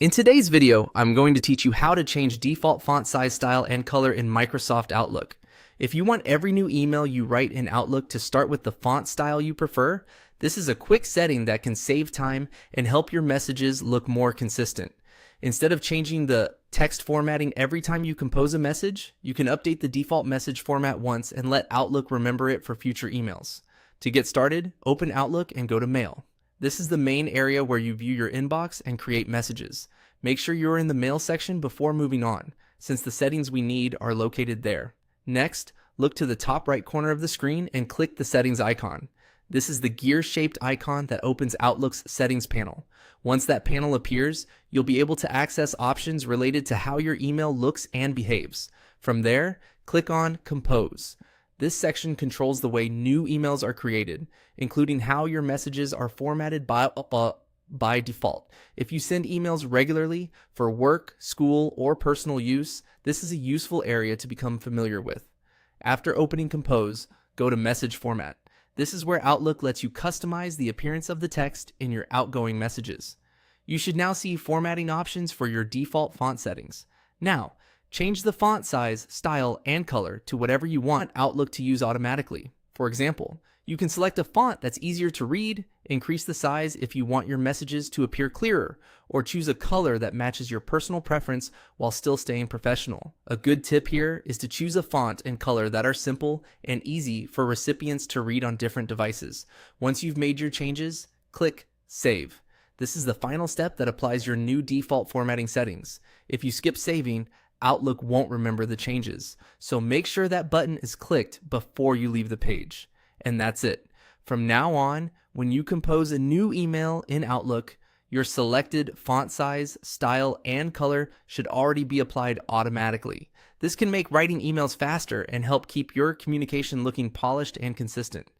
In today's video, I'm going to teach you how to change default font size, style, and color in Microsoft Outlook. If you want every new email you write in Outlook to start with the font style you prefer, this is a quick setting that can save time and help your messages look more consistent. Instead of changing the text formatting every time you compose a message, you can update the default message format once and let Outlook remember it for future emails. To get started, open Outlook and go to Mail. This is the main area where you view your inbox and create messages. Make sure you're in the Mail section before moving on, since the settings we need are located there. Next, look to the top right corner of the screen and click the settings icon. This is the gear-shaped icon that opens Outlook's settings panel. Once that panel appears, you'll be able to access options related to how your email looks and behaves. From there, click on Compose. This section controls the way new emails are created, including how your messages are formatted by default. If you send emails regularly for work, school, or personal use, this is a useful area to become familiar with. After opening Compose, go to Message Format. This is where Outlook lets you customize the appearance of the text in your outgoing messages. You should now see formatting options for your default font settings. Now, change the font size, style, and color to whatever you want Outlook to use automatically. For example, you can select a font that's easier to read, increase the size if you want your messages to appear clearer, or choose a color that matches your personal preference while still staying professional. A good tip here is to choose a font and color that are simple and easy for recipients to read on different devices. Once you've made your changes, click Save. This is the final step that applies your new default formatting settings. If you skip saving, Outlook won't remember the changes, so make sure that button is clicked before you leave the page. And that's it. From now on, when you compose a new email in Outlook, your selected font size, style, and color should already be applied automatically. This can make writing emails faster and help keep your communication looking polished and consistent.